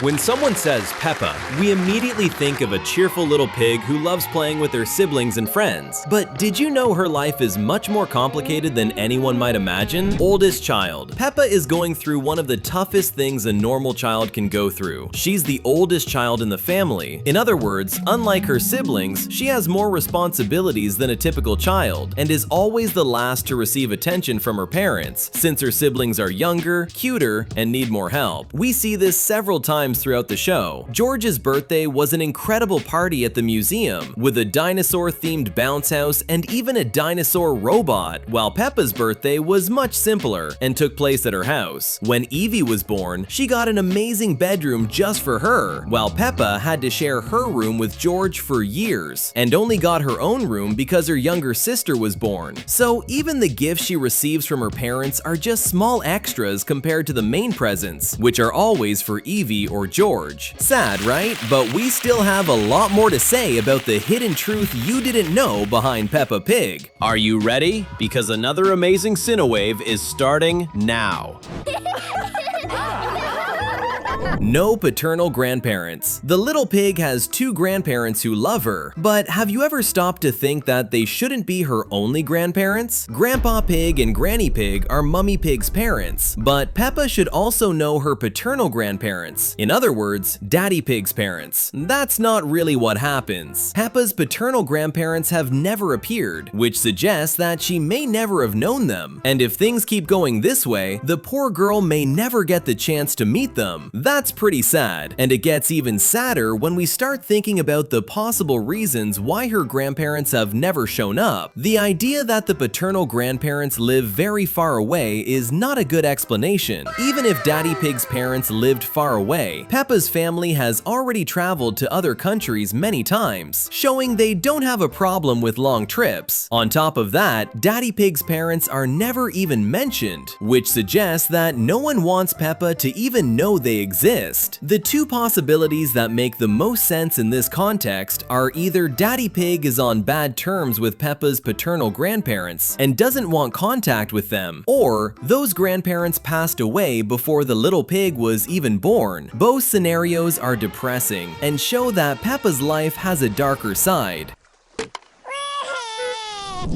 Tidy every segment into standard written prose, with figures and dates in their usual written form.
When someone says Peppa, we immediately think of a cheerful little pig who loves playing with her siblings and friends. But did you know her life is much more complicated than anyone might imagine? Oldest child. Peppa is going through one of the toughest things a normal child can go through. She's the oldest child in the family. In other words, unlike her siblings, she has more responsibilities than a typical child and is always the last to receive attention from her parents, since her siblings are younger, cuter, and need more help. We see this several times throughout the show. George's birthday was an incredible party at the museum, with a dinosaur-themed bounce house and even a dinosaur robot, while Peppa's birthday was much simpler and took place at her house. When Evie was born, she got an amazing bedroom just for her, while Peppa had to share her room with George for years, and only got her own room because her younger sister was born. So even the gifts she receives from her parents are just small extras compared to the main presents, which are always for Evie or George. Sad, right? But we still have a lot more to say about the hidden truth you didn't know behind Peppa Pig. Are you ready? Because another amazing Cinewave is starting now. No paternal grandparents. The little pig has two grandparents who love her, but have you ever stopped to think that they shouldn't be her only grandparents? Grandpa Pig and Granny Pig are Mummy Pig's parents, but Peppa should also know her paternal grandparents. In other words, Daddy Pig's parents. That's not really what happens. Peppa's paternal grandparents have never appeared, which suggests that she may never have known them. And if things keep going this way, the poor girl may never get the chance to meet them. That's pretty sad, and it gets even sadder when we start thinking about the possible reasons why her grandparents have never shown up. The idea that the paternal grandparents live very far away is not a good explanation. Even if Daddy Pig's parents lived far away, Peppa's family has already traveled to other countries many times, showing they don't have a problem with long trips. On top of that, Daddy Pig's parents are never even mentioned, which suggests that no one wants Peppa to even know they exist. The two possibilities that make the most sense in this context are either Daddy Pig is on bad terms with Peppa's paternal grandparents and doesn't want contact with them, or those grandparents passed away before the little pig was even born. Both scenarios are depressing and show that Peppa's life has a darker side.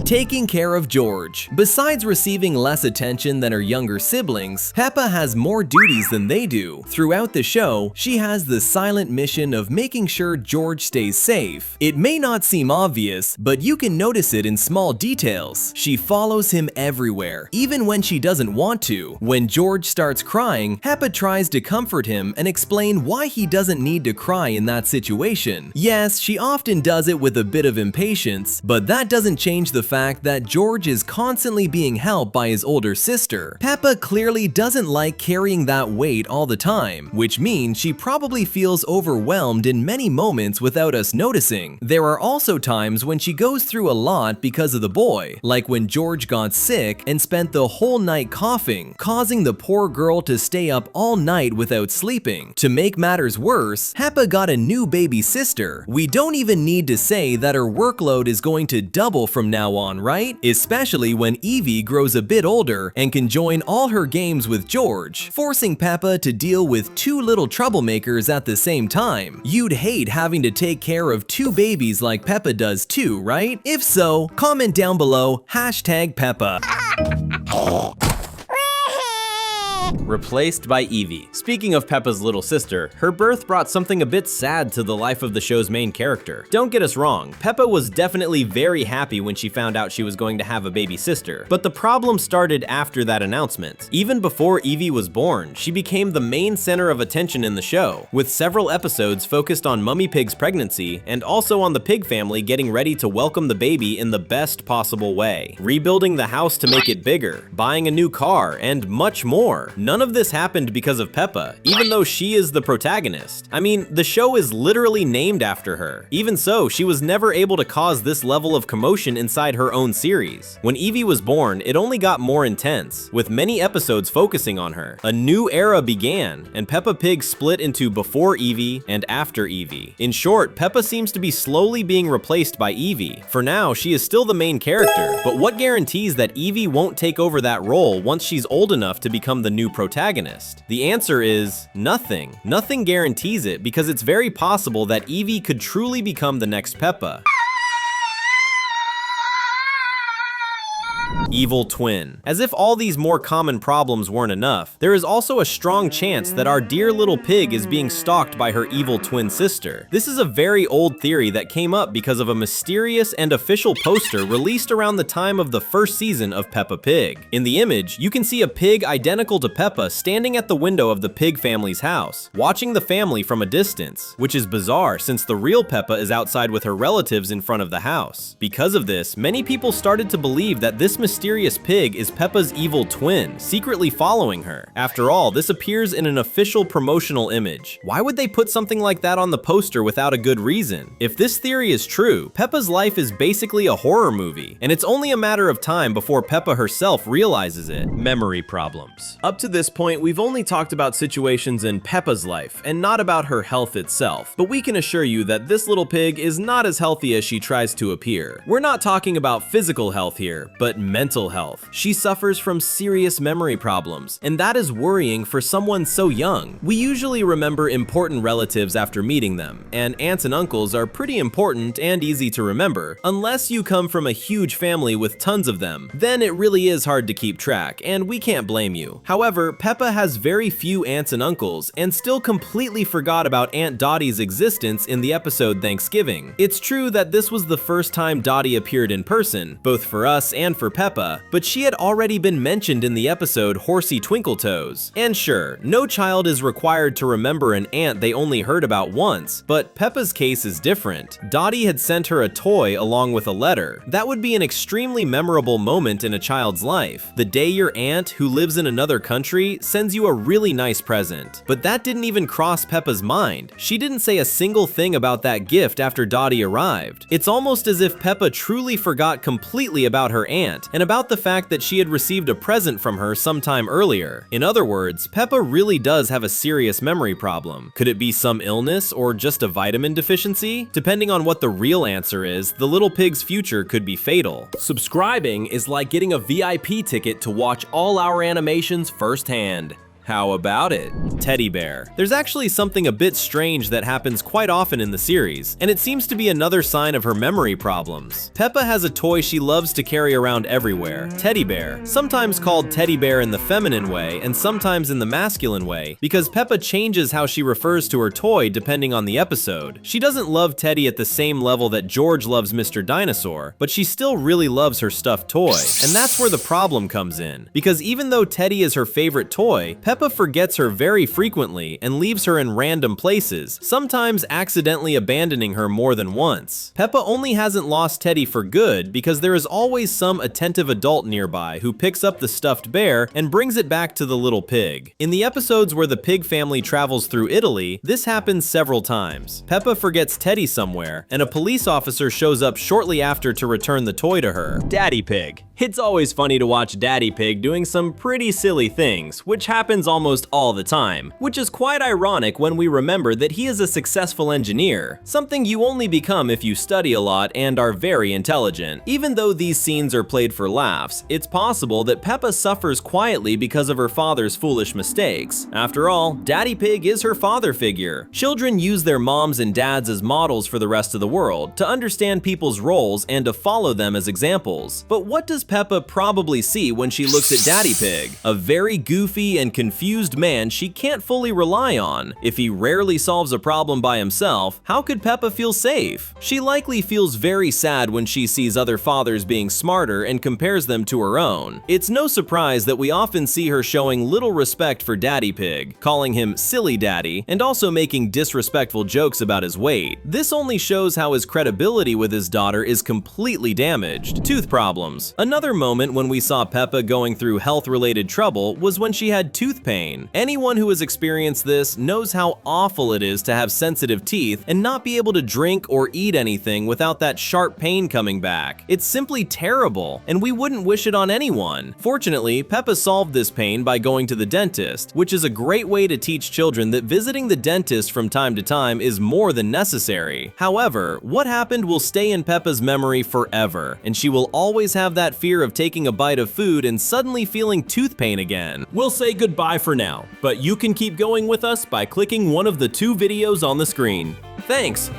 Taking care of George. Besides receiving less attention than her younger siblings, Peppa has more duties than they do. Throughout the show, she has the silent mission of making sure George stays safe. It may not seem obvious, but you can notice it in small details. She follows him everywhere, even when she doesn't want to. When George starts crying, Peppa tries to comfort him and explain why he doesn't need to cry in that situation. Yes, she often does it with a bit of impatience, but that doesn't change the fact that George is constantly being helped by his older sister. Peppa clearly doesn't like carrying that weight all the time, which means she probably feels overwhelmed in many moments without us noticing. There are also times when she goes through a lot because of the boy, like when George got sick and spent the whole night coughing, causing the poor girl to stay up all night without sleeping. To make matters worse, Peppa got a new baby sister. We don't even need to say that her workload is going to double from now on, right? Especially when Evie grows a bit older and can join all her games with George, forcing Peppa to deal with two little troublemakers at the same time. You'd hate having to take care of two babies like Peppa does too, right? If so, comment down below #Peppa. Replaced by Evie. Speaking of Peppa's little sister, her birth brought something a bit sad to the life of the show's main character. Don't get us wrong, Peppa was definitely very happy when she found out she was going to have a baby sister, but the problem started after that announcement. Even before Evie was born, she became the main center of attention in the show, with several episodes focused on Mummy Pig's pregnancy and also on the pig family getting ready to welcome the baby in the best possible way, rebuilding the house to make it bigger, buying a new car, and much more. None of this happened because of Peppa, even though she is the protagonist. I mean, the show is literally named after her. Even so, she was never able to cause this level of commotion inside her own series. When Evie was born, it only got more intense, with many episodes focusing on her. A new era began, and Peppa Pig split into before Evie and after Evie. In short, Peppa seems to be slowly being replaced by Evie. For now, she is still the main character, but what guarantees that Evie won't take over that role once she's old enough to become the new protagonist? protagonist? The answer is nothing. Nothing guarantees it because it's very possible that Evie could truly become the next Peppa. Evil twin. As if all these more common problems weren't enough, there is also a strong chance that our dear little pig is being stalked by her evil twin sister. This is a very old theory that came up because of a mysterious and official poster released around the time of the first season of Peppa Pig. In the image, you can see a pig identical to Peppa standing at the window of the pig family's house, watching the family from a distance, which is bizarre since the real Peppa is outside with her relatives in front of the house. Because of this, many people started to believe that this mysterious pig is Peppa's evil twin, secretly following her. After all, this appears in an official promotional image. Why would they put something like that on the poster without a good reason? If this theory is true, Peppa's life is basically a horror movie, and it's only a matter of time before Peppa herself realizes it. Memory problems. Up to this point, we've only talked about situations in Peppa's life, and not about her health itself, but we can assure you that this little pig is not as healthy as she tries to appear. We're not talking about physical health here, but mental health. She suffers from serious memory problems, and that is worrying for someone so young. We usually remember important relatives after meeting them, and aunts and uncles are pretty important and easy to remember, unless you come from a huge family with tons of them. Then it really is hard to keep track, and we can't blame you. However, Peppa has very few aunts and uncles, and still completely forgot about Aunt Dottie's existence in the episode Thanksgiving. It's true that this was the first time Dottie appeared in person, both for us and for Peppa, but she had already been mentioned in the episode Horsey Twinkletoes. And sure, no child is required to remember an aunt they only heard about once, but Peppa's case is different. Dottie had sent her a toy along with a letter. That would be an extremely memorable moment in a child's life. The day your aunt, who lives in another country, sends you a really nice present. But that didn't even cross Peppa's mind. She didn't say a single thing about that gift after Dottie arrived. It's almost as if Peppa truly forgot completely about her aunt, and about the fact that she had received a present from her sometime earlier. In other words, Peppa really does have a serious memory problem. Could it be some illness or just a vitamin deficiency? Depending on what the real answer is, the little pig's future could be fatal. Subscribing is like getting a VIP ticket to watch all our animations firsthand. How about it? Teddy bear. There's actually something a bit strange that happens quite often in the series, and it seems to be another sign of her memory problems. Peppa has a toy she loves to carry around everywhere, Teddy bear, sometimes called teddy bear in the feminine way and sometimes in the masculine way, because Peppa changes how she refers to her toy depending on the episode. She doesn't love Teddy at the same level that George loves Mr. Dinosaur, but she still really loves her stuffed toy. And that's where the problem comes in, because even though Teddy is her favorite toy, Peppa forgets her very frequently and leaves her in random places, sometimes accidentally abandoning her more than once. Peppa only hasn't lost Teddy for good because there is always some attentive adult nearby who picks up the stuffed bear and brings it back to the little pig. In the episodes where the pig family travels through Italy, this happens several times. Peppa forgets Teddy somewhere, and a police officer shows up shortly after to return the toy to her. Daddy Pig. It's always funny to watch Daddy Pig doing some pretty silly things, which happens almost all the time, which is quite ironic when we remember that he is a successful engineer, something you only become if you study a lot and are very intelligent. Even though these scenes are played for laughs, it's possible that Peppa suffers quietly because of her father's foolish mistakes. After all, Daddy Pig is her father figure. Children use their moms and dads as models for the rest of the world, to understand people's roles and to follow them as examples. But what does Peppa probably see when she looks at Daddy Pig? A very goofy and confused man she can't fully rely on. If he rarely solves a problem by himself, how could Peppa feel safe? She likely feels very sad when she sees other fathers being smarter and compares them to her own. It's no surprise that we often see her showing little respect for Daddy Pig, calling him silly daddy, and also making disrespectful jokes about his weight. This only shows how his credibility with his daughter is completely damaged. Tooth problems. Another moment when we saw Peppa going through health-related trouble was when she had tooth pain. Anyone who has experienced this knows how awful it is to have sensitive teeth and not be able to drink or eat anything without that sharp pain coming back. It's simply terrible, and we wouldn't wish it on anyone. Fortunately, Peppa solved this pain by going to the dentist, which is a great way to teach children that visiting the dentist from time to time is more than necessary. However, what happened will stay in Peppa's memory forever, and she will always have that fear of taking a bite of food and suddenly feeling tooth pain again. We'll say goodbye Bye for now, but you can keep going with us by clicking one of the 2 videos on the screen. Thanks!